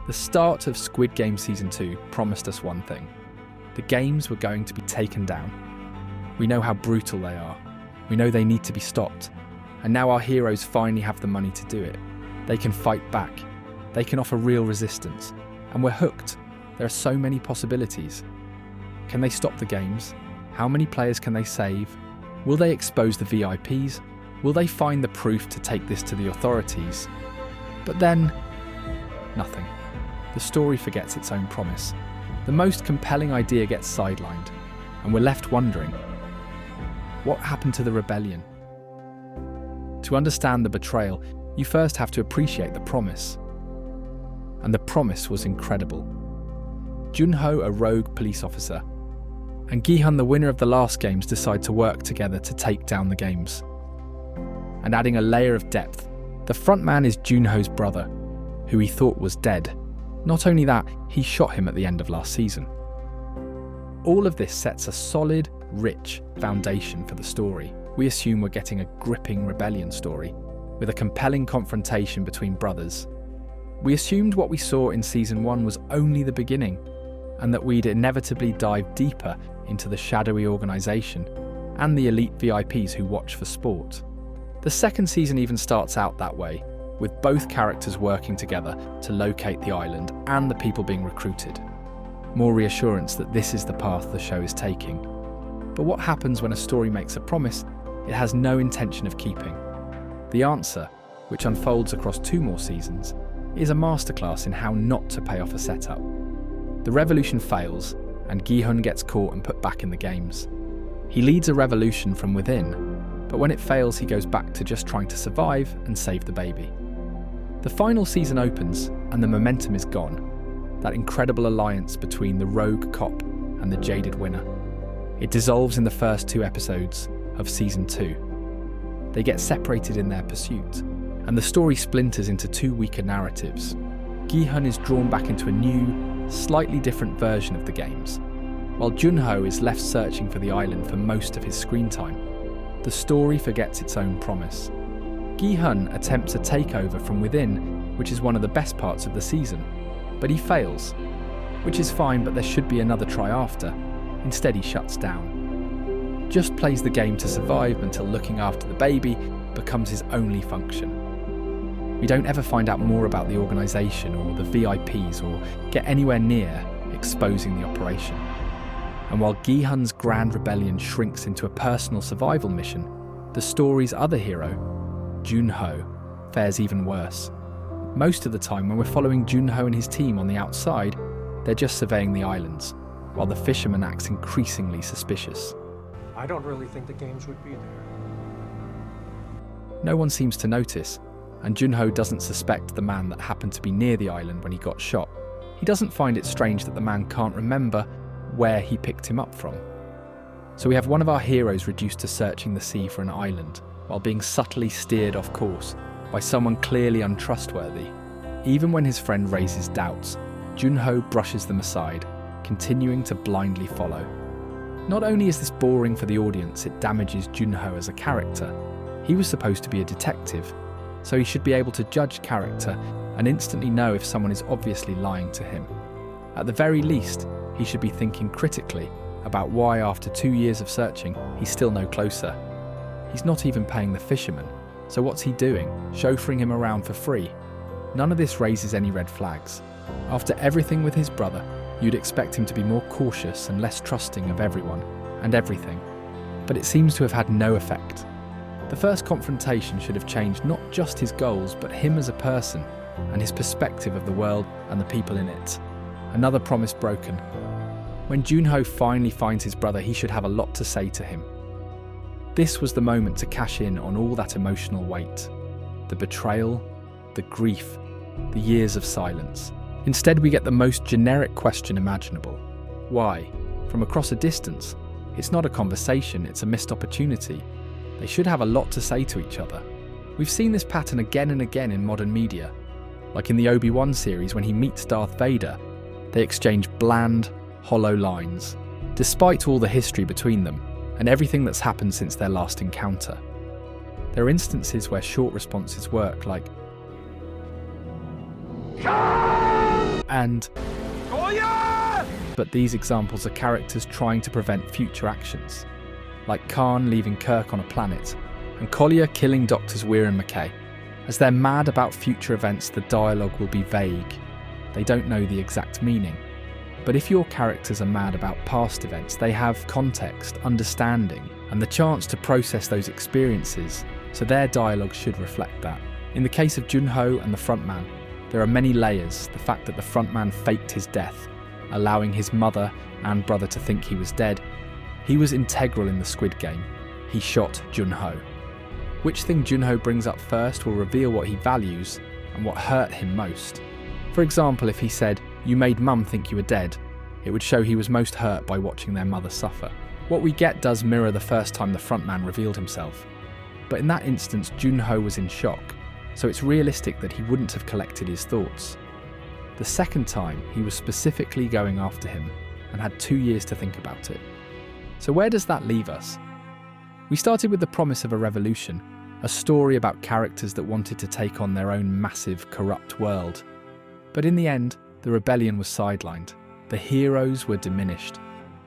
The start of Squid Game Season 2 promised us one thing. The games were going to be taken down. We know how brutal they are. We know they need to be stopped. And now our heroes finally have the money to do it. They can fight back. They can offer real resistance. And we're hooked. There are so many possibilities. Can they stop the games? How many players can they save? Will they expose the VIPs? Will they find the proof to take this to the authorities? But then, nothing. The story forgets its own promise. The most compelling idea gets sidelined, and we're left wondering, what happened to the rebellion? To understand the betrayal, you first have to appreciate the promise. And the promise was incredible. Junho, a rogue police officer, and Gi-hun, the winner of the last games, decide to work together to take down the games. And adding a layer of depth, the frontman is Junho's brother, who he thought was dead. Not only that, he shot him at the end of last season. All of this sets a solid, rich foundation for the story. We assume we're getting a gripping rebellion story, with a compelling confrontation between brothers. We assumed what we saw in Season 1 was only the beginning, and that we'd inevitably dive deeper into the shadowy organisation and the elite VIPs who watch for sport. The second season even starts out that way, with both characters working together to locate the island and the people being recruited. More reassurance that this is the path the show is taking. But what happens when a story makes a promise it has no intention of keeping? The answer, which unfolds across 2 more seasons, is a masterclass in how not to pay off a setup. The revolution fails, and Gi-hun gets caught and put back in the games. He leads a revolution from within, but when it fails, he goes back to just trying to survive and save the baby. The final season opens, and the momentum is gone. That incredible alliance between the rogue cop and the jaded winner. It dissolves in the first 2 episodes of Season 2. They get separated in their pursuit, and the story splinters into 2 weaker narratives. Gi-hun is drawn back into a new, slightly different version of the games, while Junho is left searching for the island for most of his screen time. The story forgets its own promise. Gi-hun attempts a takeover from within, which is one of the best parts of the season, but he fails, which is fine, but there should be another try after. Instead, he shuts down. Just plays the game to survive until looking after the baby becomes his only function. We don't ever find out more about the organisation or the VIPs or get anywhere near exposing the operation. And while Gi-hun's grand rebellion shrinks into a personal survival mission, the story's other hero, Junho, fares even worse. Most of the time when we're following Junho and his team on the outside, they're just surveying the islands, while the fisherman acts increasingly suspicious. I don't really think the games would be there. No one seems to notice, and Junho doesn't suspect the man that happened to be near the island when he got shot. He doesn't find it strange that the man can't remember where he picked him up from. So we have one of our heroes reduced to searching the sea for an island, while being subtly steered off course by someone clearly untrustworthy. Even when his friend raises doubts, Junho brushes them aside, continuing to blindly follow. Not only is this boring for the audience, it damages Junho as a character. He was supposed to be a detective, so he should be able to judge character and instantly know if someone is obviously lying to him. At the very least, he should be thinking critically about why after 2 years of searching, he's still no closer. He's not even paying the fisherman, so what's he doing, chauffeuring him around for free? None of this raises any red flags. After everything with his brother, you'd expect him to be more cautious and less trusting of everyone and everything, but it seems to have had no effect. The first confrontation should have changed not just his goals, but him as a person and his perspective of the world and the people in it. Another promise broken. When Junho finally finds his brother, he should have a lot to say to him. This was the moment to cash in on all that emotional weight. The betrayal, the grief, the years of silence. Instead, we get the most generic question imaginable. Why? From across a distance. It's not a conversation, it's a missed opportunity. They should have a lot to say to each other. We've seen this pattern again and again in modern media. Like in the Obi-Wan series when he meets Darth Vader, they exchange bland, hollow lines, despite all the history between them and everything that's happened since their last encounter. There are instances where short responses work, like and but these examples are characters trying to prevent future actions, like Khan leaving Kirk on a planet, and Collier killing Doctors Weir and McKay. As they're mad about future events, the dialogue will be vague. They don't know the exact meaning. But if your characters are mad about past events, they have context, understanding, and the chance to process those experiences, so their dialogue should reflect that. In the case of Junho and the frontman, there are many layers. The fact that the frontman faked his death, allowing his mother and brother to think he was dead. He was integral in the Squid Game. He shot Junho. Which thing Junho brings up first will reveal what he values and what hurt him most. For example, if he said, "You made Mum think you were dead," it would show he was most hurt by watching their mother suffer. What we get does mirror the first time the frontman revealed himself. But in that instance, Junho was in shock, so it's realistic that he wouldn't have collected his thoughts. The second time, he was specifically going after him and had 2 years to think about it. So where does that leave us? We started with the promise of a revolution, a story about characters that wanted to take on their own massive, corrupt world. But in the end, the rebellion was sidelined, the heroes were diminished,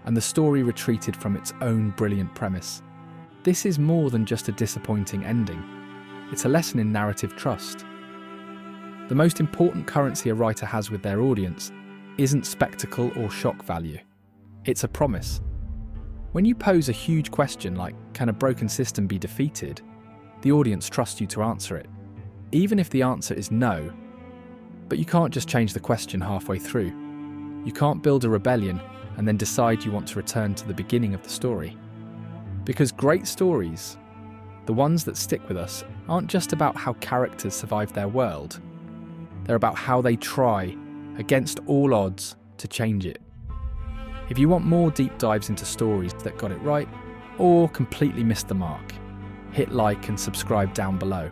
and the story retreated from its own brilliant premise. This is more than just a disappointing ending. It's a lesson in narrative trust. The most important currency a writer has with their audience isn't spectacle or shock value. It's a promise. When you pose a huge question like, can a broken system be defeated? The audience trusts you to answer it, even if the answer is no. But you can't just change the question halfway through. You can't build a rebellion and then decide you want to return to the beginning of the story. Because great stories, the ones that stick with us, aren't just about how characters survive their world. They're about how they try, against all odds, to change it. If you want more deep dives into stories that got it right, or completely missed the mark, hit like and subscribe down below.